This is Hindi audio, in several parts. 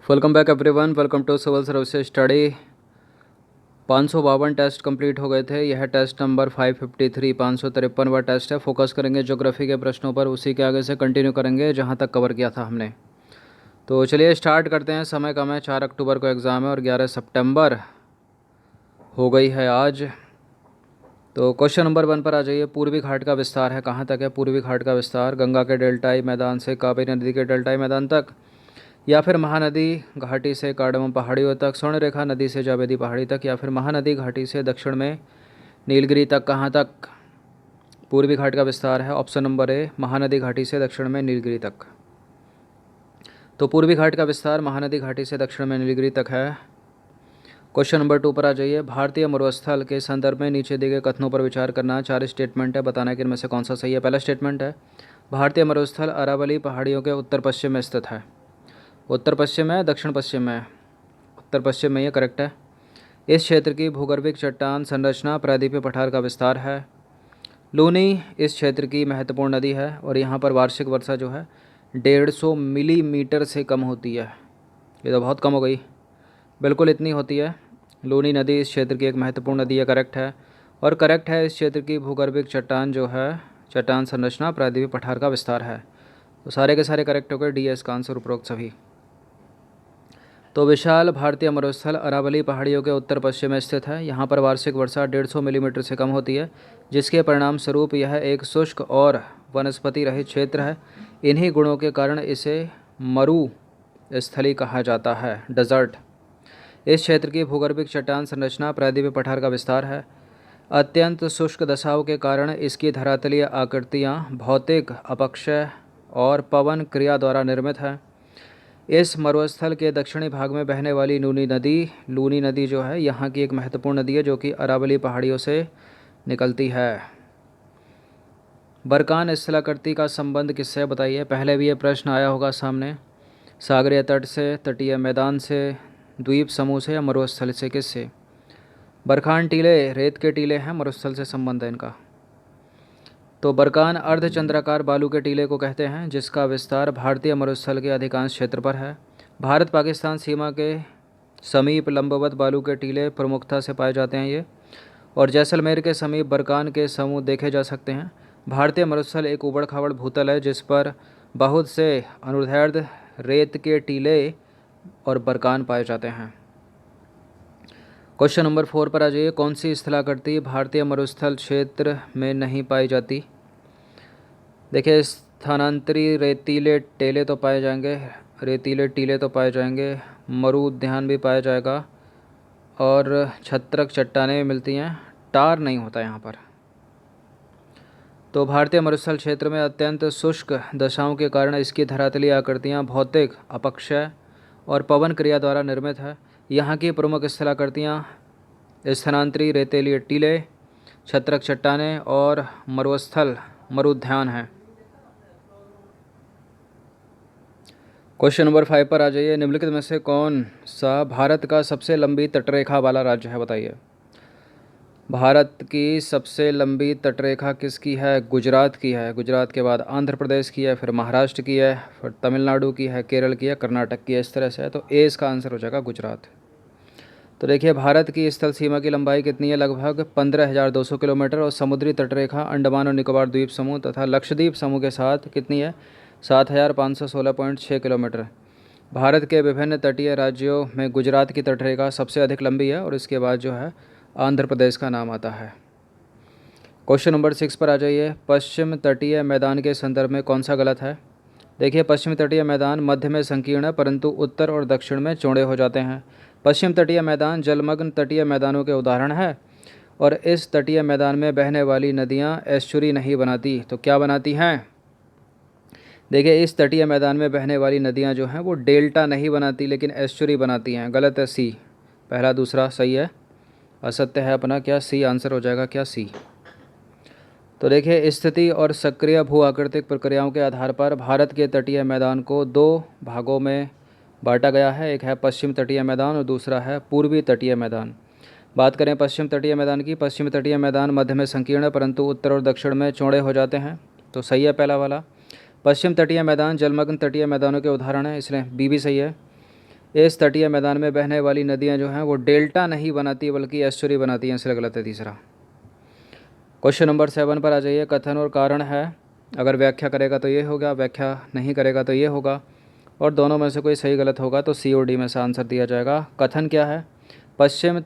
Welcome back everyone, welcome to civil services study. 552 test complete हो गए थे। यह टेस्ट नंबर 553 553वां टेस्ट है। फोकस करेंगे ज्योग्राफी के प्रश्नों पर, उसी के आगे से कंटिन्यू करेंगे जहां तक कवर किया था हमने। तो चलिए स्टार्ट करते हैं। समय कम है, 4 अक्टूबर को एग्ज़ाम है और 11 सितंबर हो गई है आज। तो क्वेश्चन नंबर 1 पर आ जाइए। पूर्वी घाट का विस्तार है, कहाँ तक है पूर्वी घाट का विस्तार? गंगा के डेल्टाई मैदान से कावेरी नदी के डेल्टाई मैदान तक, या फिर महानदी घाटी से कार्डमम पहाड़ियों तक, स्वर्ण रेखा नदी से जावेदी पहाड़ी तक, या फिर महानदी घाटी से दक्षिण में नीलगिरी तक। कहाँ तक पूर्वी घाट का विस्तार है? ऑप्शन नंबर ए, महानदी घाटी से दक्षिण में नीलगिरी तक। तो पूर्वी घाट का विस्तार महानदी घाटी से दक्षिण में नीलगिरी तक है। क्वेश्चन नंबर 2 पर आ जाइए। भारतीय मरुस्थल के संदर्भ में नीचे दिए गए कथनों पर विचार करना। 4 स्टेटमेंट है, बताना है कि इनमें से कौन सा सही है। पहला स्टेटमेंट है, भारतीय मरुस्थल अरावली पहाड़ियों के उत्तर पश्चिम में स्थित है। उत्तर पश्चिम है, दक्षिण पश्चिम में? उत्तर पश्चिम में, ये करेक्ट है। इस क्षेत्र की भूगर्भिक चट्टान संरचना प्रायद्वीपीय पठार का विस्तार है। लूनी इस क्षेत्र की महत्वपूर्ण नदी है और यहाँ पर वार्षिक वर्षा जो है 150 मिलीमीटर से कम होती है। ये तो बहुत कम हो गई, बिल्कुल इतनी होती है। लूनी नदी इस क्षेत्र की एक महत्वपूर्ण नदी है, करेक्ट है। और करेक्ट है, इस क्षेत्र की भूगर्भिक चट्टान जो है चट्टान संरचना प्रायद्वीपीय पठार का विस्तार है। तो सारे के सारे करेक्ट हो गए, डी इसका आंसर, उपरोक्त सभी। तो विशाल भारतीय मरुस्थल अरावली पहाड़ियों के उत्तर पश्चिम में स्थित है। यहाँ पर वार्षिक वर्षा 150 मिलीमीटर से कम होती है, जिसके परिणाम स्वरूप यह एक शुष्क और वनस्पति रहित क्षेत्र है। इन्हीं गुणों के कारण इसे मरु स्थली कहा जाता है, डेजर्ट। इस क्षेत्र की भूगर्भिक चट्टान संरचना प्रायद्वीपीय पठार का विस्तार है। अत्यंत शुष्क दशाओं के कारण इसकी धरातलीय आकृतियाँ भौतिक अपक्षय और पवन क्रिया द्वारा निर्मित है। इस मरुस्थल के दक्षिणी भाग में बहने वाली लूनी नदी जो है यहाँ की एक महत्वपूर्ण नदी है, जो कि अरावली पहाड़ियों से निकलती है। बरकान स्थलाकृति का संबंध किससे, बताइए? पहले भी ये प्रश्न आया होगा सामने। सागरीय तट से, तटीय मैदान से, द्वीप समूह से, या मरुस्थल से? किससे? बरखान टीले रेत के टीले हैं, मरुस्थल से संबंध है इनका। तो बरकान अर्धचंद्राकार बालू के टीले को कहते हैं, जिसका विस्तार भारतीय मरुस्थल के अधिकांश क्षेत्र पर है। भारत पाकिस्तान सीमा के समीप लंबवत बालू के टीले प्रमुखता से पाए जाते हैं ये, और जैसलमेर के समीप बरकान के समूह देखे जा सकते हैं। भारतीय मरुस्थल एक उबड़ खाबड़ भूतल है, जिस पर बहुत से अनुदैर्ध्य रेत के टीले और बरकान पाए जाते हैं। क्वेश्चन नंबर 4 पर आ जाइए। कौन सी स्थलाकृति भारतीय मरुस्थल क्षेत्र में नहीं पाई जाती? देखिए, स्थानांतरी रेतीले टीले तो पाए जाएंगे, रेतीले टीले तो पाए जाएंगे, मरु उद्यान भी पाया जाएगा, और छत्रक चट्टानें भी मिलती हैं। टार नहीं होता यहाँ पर। तो भारतीय मरुस्थल क्षेत्र में अत्यंत शुष्क दशाओं के कारण इसकी धरातलीय आकृतियाँ भौतिक अपक्षय और पवन क्रिया द्वारा निर्मित है। यहाँ की प्रमुख स्थलाकृतियाँ स्थानांतरी रेतीले टीले, छत्रक चट्टानें और मरुस्थल मरुद्यान हैं। क्वेश्चन नंबर 5 पर आ जाइए। निम्नलिखित में से कौन सा भारत का सबसे लंबी तटरेखा वाला राज्य है, बताइए? भारत की सबसे लंबी तटरेखा किसकी है? गुजरात की है। गुजरात के बाद आंध्र प्रदेश की है, फिर महाराष्ट्र की है, फिर तमिलनाडु की है, केरल की है, कर्नाटक की है, इस तरह से है। तो ए इसका आंसर हो जाएगा, गुजरात। तो देखिए, भारत की स्थल सीमा की लंबाई कितनी है? लगभग 15,200 किलोमीटर, और समुद्री तटरेखा अंडमान और निकोबार द्वीप समूह तथा लक्षद्वीप समूह के साथ कितनी है? 7,516.6 किलोमीटर। भारत के विभिन्न तटीय राज्यों में गुजरात की तटरेखा सबसे अधिक लंबी है, और इसके बाद जो है आंध्र प्रदेश का नाम आता है। क्वेश्चन नंबर 6 पर आ जाइए। पश्चिम तटीय मैदान के संदर्भ में कौन सा गलत है? देखिए, पश्चिम तटीय मैदान मध्य में संकीर्ण है, परंतु उत्तर और दक्षिण में चौड़े हो जाते हैं। पश्चिम तटीय मैदान जलमग्न तटीय मैदानों के उदाहरण है, और इस तटीय मैदान में बहने वाली नदियाँ एस्चुरी नहीं बनाती। तो क्या बनाती हैं? देखिए, इस तटीय मैदान में बहने वाली नदियाँ जो हैं वो डेल्टा नहीं बनाती, लेकिन एस्चुरी बनाती हैं। गलत है, सी। पहला दूसरा सही है, असत्य है अपना क्या? सी आंसर हो जाएगा, क्या? सी। तो देखिए, स्थिति और सक्रिय भू आकृतिक प्रक्रियाओं के आधार पर भारत के तटीय मैदान को 2 भागों में बांटा गया है। एक है पश्चिम तटीय मैदान और दूसरा है पूर्वी तटीय मैदान। बात करें पश्चिम तटीय मैदान की, पश्चिम तटीय मैदान मध्य में संकीर्ण है, परंतु उत्तर और दक्षिण में चौड़े हो जाते हैं। तो सही है पहला वाला। पश्चिम तटीय मैदान जलमग्न तटीय मैदानों के उदाहरण है, इसलिए बी भी सही है। इस तटीय मैदान में बहने वाली नदियाँ जो हैं वो डेल्टा नहीं बनाती बल्कि एस्चुरी बनाती हैं, इसलिए गलत है तीसरा। क्वेश्चन नंबर 7 पर आ जाइए। कथन और कारण है, अगर व्याख्या करेगा तो ये होगा, व्याख्या नहीं करेगा तो ये होगा, और दोनों में से कोई सही गलत होगा तो सी और डी में से आंसर दिया जाएगा। कथन क्या है? पश्चिम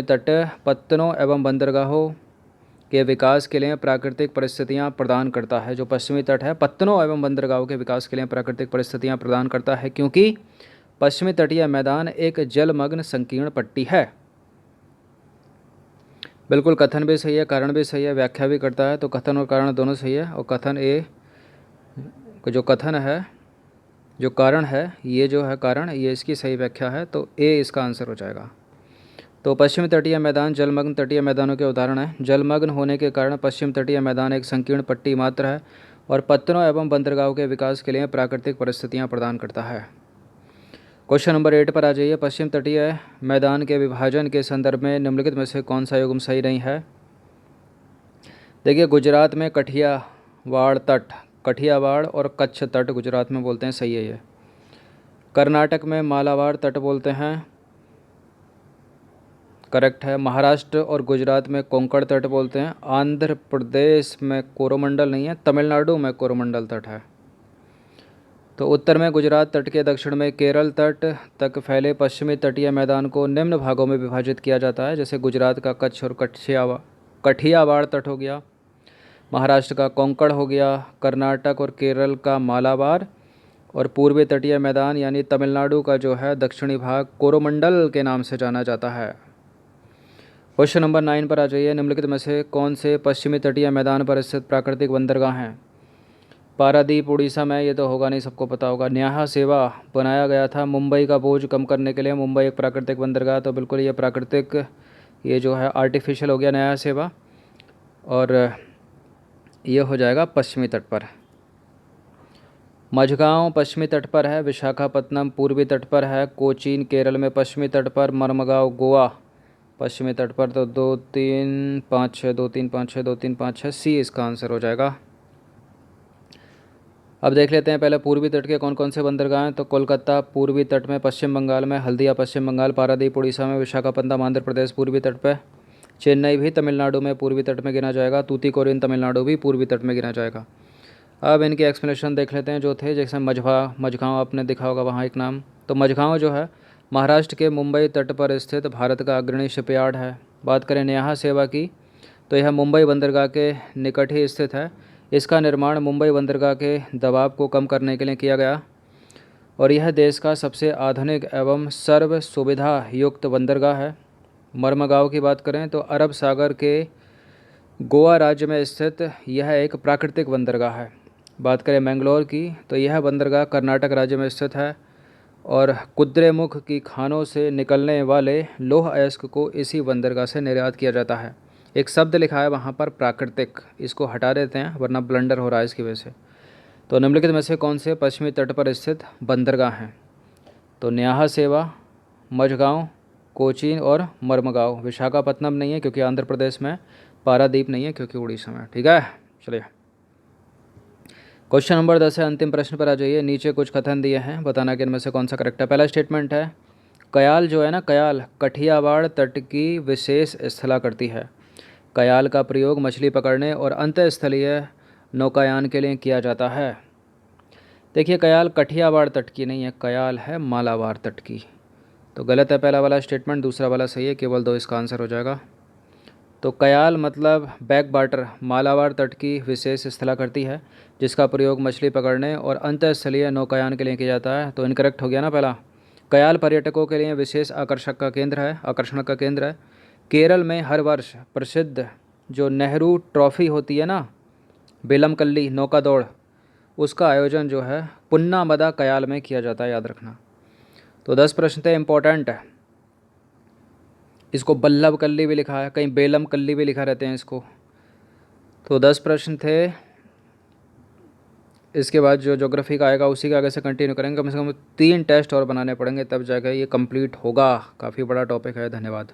तट पत्तनों एवं बंदरगाहों के विकास के लिए प्राकृतिक परिस्थितियां प्रदान करता है। जो पश्चिमी तट है पत्तनों एवं बंदरगाहों के विकास के लिए प्राकृतिक परिस्थितियां प्रदान करता है, क्योंकि पश्चिमी तटीय मैदान एक जलमग्न संकीर्ण पट्टी है। बिल्कुल, कथन भी सही है, कारण भी सही है, व्याख्या भी करता है, तो कथन और कारण दोनों सही है। और कथन ए, जो कथन है, जो कारण है, ये जो है कारण, ये इसकी सही व्याख्या है, तो ए इसका आंसर हो जाएगा। तो पश्चिम तटीय मैदान जलमग्न तटीय मैदानों के उदाहरण हैं। जलमग्न होने के कारण पश्चिम तटीय मैदान एक संकीर्ण पट्टी मात्र है और पत्तनों एवं बंदरगाहों के विकास के लिए प्राकृतिक परिस्थितियां प्रदान करता है। क्वेश्चन नंबर 8 पर आ जाइए। पश्चिम तटीय मैदान के विभाजन के संदर्भ में निम्नलिखित में से कौन सा युग्म सही नहीं है? देखिए, गुजरात में कठियावाड़ और कच्छ तट गुजरात में बोलते हैं, सही है ये। कर्नाटक में मालाबार तट बोलते हैं, करेक्ट है। महाराष्ट्र और गुजरात में कोंकण तट बोलते हैं। आंध्र प्रदेश में कोरोमंडल नहीं है, तमिलनाडु में कोरोमंडल तट है। तो उत्तर में गुजरात तट के दक्षिण में केरल तट तक फैले पश्चिमी तटीय मैदान को निम्न भागों में विभाजित किया जाता है, जैसे गुजरात का कच्छ और कठियावाड़ तट हो गया, महाराष्ट्र का कोंकण हो गया, कर्नाटक और केरल का मालाबार, और पूर्वी तटीय मैदान यानी तमिलनाडु का जो है दक्षिणी भाग कोरोमंडल के नाम से जाना जाता है। क्वेश्चन नंबर 9 पर आ जाइए। निम्नलिखित में से कौन से पश्चिमी तटीय मैदान पर स्थित प्राकृतिक बंदरगाह हैं? पारादीप उड़ीसा में, ये तो होगा नहीं, सबको पता होगा। न्याहा सेवा बनाया गया था मुंबई का बोझ कम करने के लिए। मुंबई एक प्राकृतिक बंदरगाह, तो बिल्कुल ये प्राकृतिक, ये जो है आर्टिफिशियल हो गया न्याहा सेवा, और ये हो जाएगा पश्चिमी तट पर। मझगांव पश्चिमी तट पर है, विशाखापत्तनम पूर्वी तट पर है, कोचीन केरल में पश्चिमी तट पर, मरमगांव गोवा पश्चिमी तट पर। तो 2 3 5 6 2 3 5 6 2 3 5 6 सी इसका आंसर हो जाएगा। अब देख लेते हैं पहले पूर्वी तट के कौन कौन से बंदरगाह हैं। तो कोलकाता पूर्वी तट में पश्चिम बंगाल में, हल्दिया पश्चिम बंगाल, पारादीप उड़ीसा में, विशाखापत्तनम आंध्र प्रदेश पूर्वी तट पर, चेन्नई भी तमिलनाडु में पूर्वी तट में गिना जाएगा, तूतीकोरिन तमिलनाडु भी पूर्वी तट में गिना जाएगा। अब इनके एक्सप्लेनेशन देख लेते हैं जो थे। जैसे मझगांव आपने देखा होगा वहाँ एक नाम। तो मझगांव जो है महाराष्ट्र के मुंबई तट पर स्थित भारत का अग्रणी शिपयार्ड है। बात करें न्याहा सेवा की, तो यह मुंबई बंदरगाह के निकट ही स्थित है। इसका निर्माण मुंबई बंदरगाह के दबाव को कम करने के लिए किया गया, और यह देश का सबसे आधुनिक एवं सर्व सुविधा युक्त बंदरगाह है। मरमगांव की बात करें तो अरब सागर के गोवा राज्य में स्थित यह एक प्राकृतिक बंदरगाह है। बात करें मैंगलोर की, तो यह बंदरगाह कर्नाटक राज्य में स्थित है, और कुद्रेमुख की खानों से निकलने वाले लौह अयस्क को इसी बंदरगाह से निर्यात किया जाता है। एक शब्द लिखा है वहाँ पर प्राकृतिक, इसको हटा देते हैं वरना ब्लंडर हो रहा है इसकी वजह से। तो निम्नलिखित में से कौन से पश्चिमी तट पर स्थित बंदरगाह हैं? तो न्याहा सेवा, मझगांव, कोचीन और मरमगांव। विशाखापत्तनम नहीं है क्योंकि आंध्र प्रदेश में, पारादीप नहीं है क्योंकि उड़ीसा में। ठीक है, चलिए क्वेश्चन नंबर 10 है, अंतिम प्रश्न पर आ जाइए। नीचे कुछ कथन दिए हैं, बताना कि इनमें से कौन सा करेक्ट है। पहला स्टेटमेंट है, कयाल जो है ना, कयाल कठियावाड़ तट की विशेष स्थलाकृति है। कयाल का प्रयोग मछली पकड़ने और अंतःस्थलीय नौकायान के लिए किया जाता है। देखिए, कयाल कठियावाड़ तट की नहीं है, कयाल है मालाबार तट की। तो गलत है पहला वाला स्टेटमेंट, दूसरा वाला सही है, केवल 2 इसका आंसर हो जाएगा। तो कयाल मतलब बैक वाटर, मालाबार तट की विशेष स्थलाकृति है जिसका प्रयोग मछली पकड़ने और अंतःस्थलीय नौकायान के लिए किया जाता है। तो इनकरेक्ट हो गया ना पहला। कयाल पर्यटकों के लिए विशेष आकर्षण का केंद्र है। केरल में हर वर्ष प्रसिद्ध जो नेहरू ट्रॉफी होती है ना, बेलमकल्ली नौका दौड़, उसका आयोजन जो है पुन्नामदा कयाल में किया जाता है, याद रखना। तो 10 प्रश्न थे इम्पोर्टेंट। इसको बल्लभ कल्ली भी लिखा है, कहीं बेलम कल्ली भी लिखा रहते हैं इसको। तो 10 प्रश्न थे। इसके बाद जो ज्योग्राफी का आएगा उसी के आगे से कंटिन्यू करेंगे। कम से कम 3 टेस्ट और बनाने पड़ेंगे, तब जाकर ये कंप्लीट होगा। काफ़ी बड़ा टॉपिक है। धन्यवाद।